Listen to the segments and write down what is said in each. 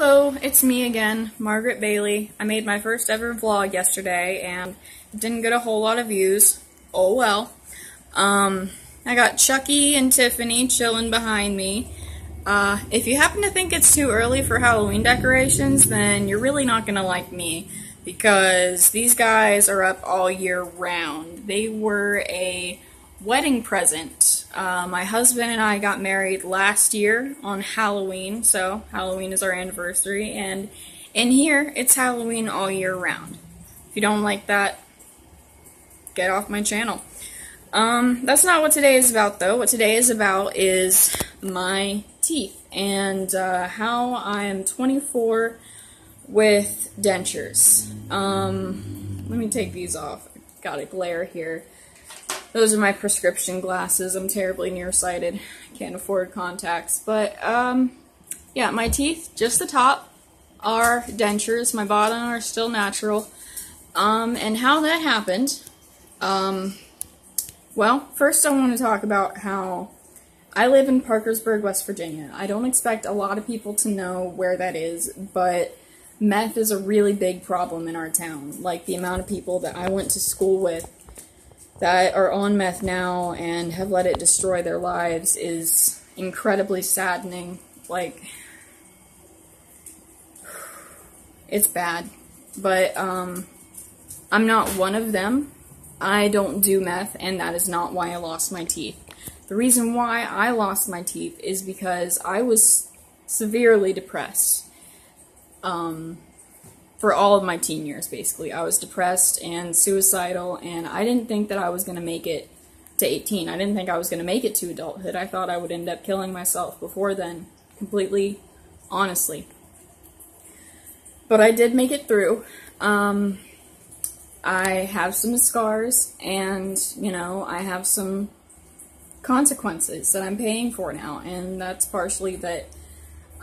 Hello, it's me again, Margaret Bailey. I made my first ever vlog yesterday and it didn't get a whole lot of views. Oh well. I got Chucky and Tiffany chilling behind me. If you happen to think it's too early for Halloween decorations, then you're really not gonna like me because these guys are up all year round. They were a wedding present. My husband and I got married last year on Halloween, so Halloween is our anniversary, and in here, it's Halloween all year round. If you don't like that, get off my channel. That's not what today is about, though. What today is about is my teeth, and how I am 24 with dentures. Let me take these off. Got a glare here. Those are my prescription glasses. I'm terribly nearsighted. Can't afford contacts. But, yeah, my teeth, just the top, are dentures. My bottom are still natural. And how that happened, well, first I want to talk about how I live in Parkersburg, West Virginia. I don't expect a lot of people to know where that is, but meth is a really big problem in our town. Like, the amount of people that I went to school with that are on meth now and have let it destroy their lives is incredibly saddening. Like, it's bad. But, I'm not one of them. I don't do meth, and that is not why I lost my teeth. The reason why I lost my teeth is because I was severely depressed. For all of my teen years, basically. I was depressed and suicidal, and I didn't think that I was going to make it to 18. I didn't think I was going to make it to adulthood. I thought I would end up killing myself before then, completely, honestly. But I did make it through. I have some scars, and, you know, I have some consequences that I'm paying for now, and that's partially that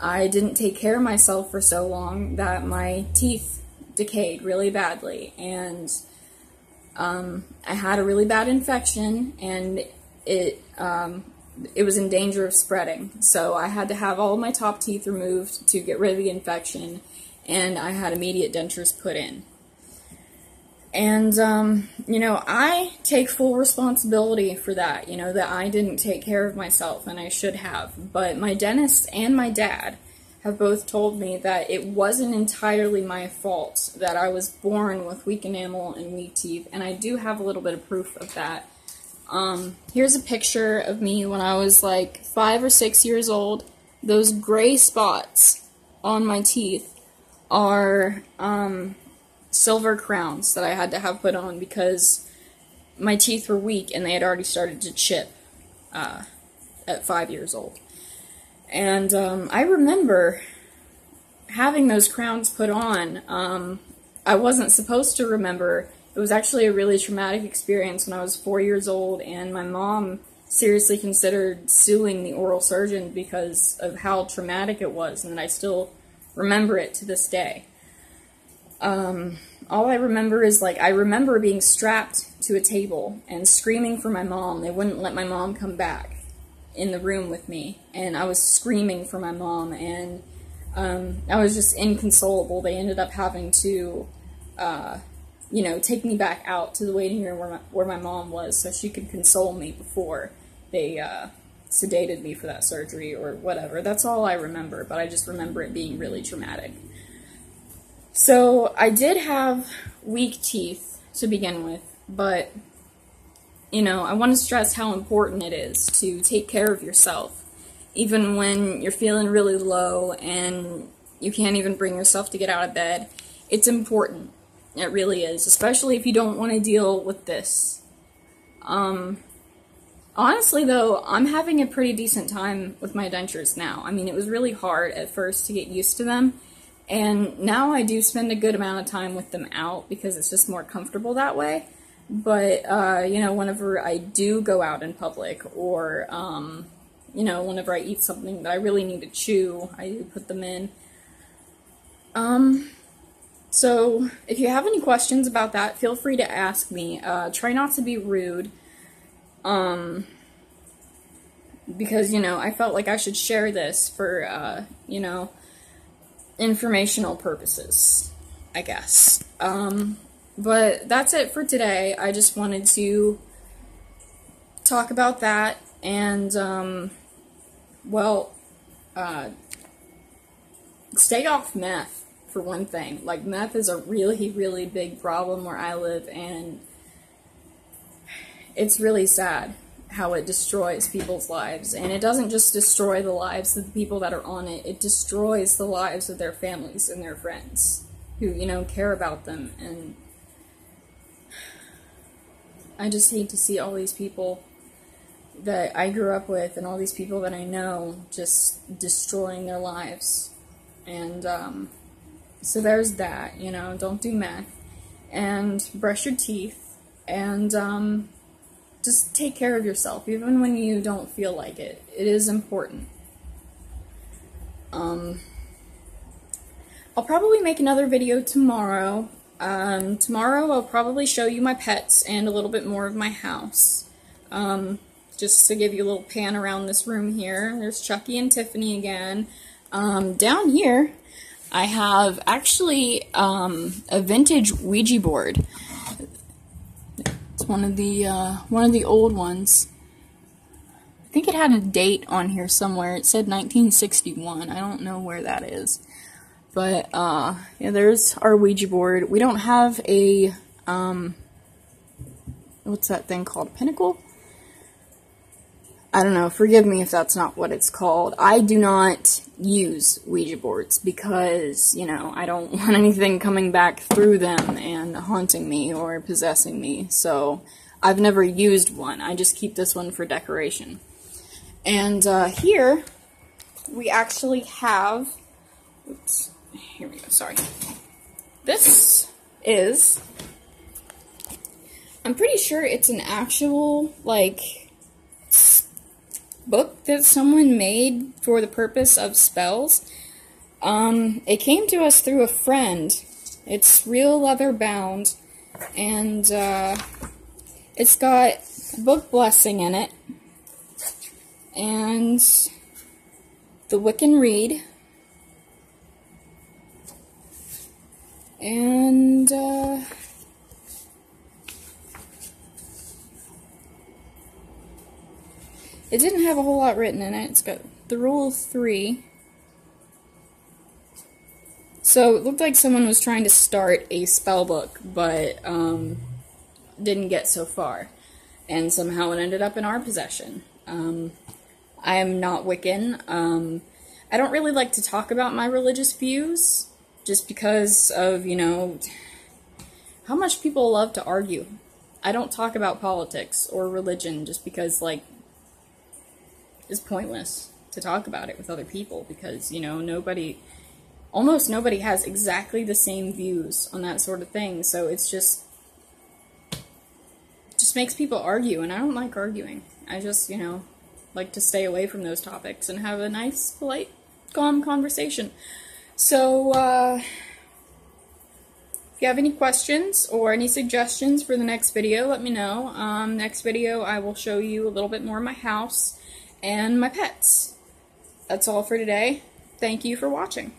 I didn't take care of myself for so long that my teeth decayed really badly, and I had a really bad infection, and it was in danger of spreading. So I had to have all of my top teeth removed to get rid of the infection, and I had immediate dentures put in. And, you know, I take full responsibility for that, you know, that I didn't take care of myself, and I should have. But my dentist and my dad have both told me that it wasn't entirely my fault that I was born with weak enamel and weak teeth, and I do have a little bit of proof of that. Here's a picture of me when I was like 5 or 6 years old. Those gray spots on my teeth are, silver crowns that I had to have put on because my teeth were weak and they had already started to chip at 5 years old. And I remember having those crowns put on. I wasn't supposed to remember. It was actually a really traumatic experience when I was 4 years old, and my mom seriously considered suing the oral surgeon because of how traumatic it was, and I still remember it to this day. All I remember is, like, I remember being strapped to a table and screaming for my mom. They wouldn't let my mom come back in the room with me, and I was screaming for my mom, and I was just inconsolable. They ended up having to, you know, take me back out to the waiting room where my mom was so she could console me before they sedated me for that surgery or whatever. That's all I remember, but I just remember it being really traumatic. So, I did have weak teeth to begin with, but, you know, I want to stress how important it is to take care of yourself, even when you're feeling really low and you can't even bring yourself to get out of bed. It's important. It really is, especially if you don't want to deal with this. Honestly, though, I'm having a pretty decent time with my dentures now. I mean, it was really hard at first to get used to them. And now I do spend a good amount of time with them out because it's just more comfortable that way. But, you know, whenever I do go out in public or, you know, whenever I eat something that I really need to chew, I do put them in. So, if you have any questions about that, feel free to ask me. Try not to be rude. Because, you know, I felt like I should share this for, you know, informational purposes, I guess. But that's it for today. I just wanted to talk about that, and, well, stay off meth, for one thing. Like, meth is a really, really big problem where I live, and it's really sad how it destroys people's lives. And it doesn't just destroy the lives of the people that are on it, it destroys the lives of their families and their friends who, you know, care about them. And I just hate to see all these people that I grew up with and all these people that I know just destroying their lives. And so there's that, you know, don't do meth, and brush your teeth, and just take care of yourself, even when you don't feel like it. It is important. I'll probably make another video tomorrow. Tomorrow I'll probably show you my pets and a little bit more of my house. Just to give you a little pan around this room here. There's Chucky and Tiffany again. Down here, I have actually a vintage Ouija board. It's one of the old ones. I think it had a date on here somewhere. It said 1961. I don't know where that is. But yeah, there's our Ouija board. We don't have a what's that thing called? Pinnacle? I don't know, forgive me if that's not what it's called. I do not use Ouija boards because, you know, I don't want anything coming back through them and haunting me or possessing me. So I've never used one. I just keep this one for decoration. And here we actually have, oops, here we go, sorry. This is, I'm pretty sure it's an actual, like, book that someone made for the purpose of spells. It came to us through a friend. It's real leather bound, and it's got a book blessing in it, and the Wiccan Reed, and it didn't have a whole lot written in it. It's got the Rule of 3. So it looked like someone was trying to start a spell book, but didn't get so far. And somehow it ended up in our possession. I am not Wiccan. I don't really like to talk about my religious views, just because of, you know, how much people love to argue. I don't talk about politics or religion just because, like, it's pointless to talk about it with other people because, you know, almost nobody has exactly the same views on that sort of thing, so it's just makes people argue, and I don't like arguing. I just, you know, like to stay away from those topics and have a nice, polite, calm conversation. So, if you have any questions or any suggestions for the next video, let me know. Next video I will show you a little bit more of my house and my pets. That's all for today. Thank you for watching.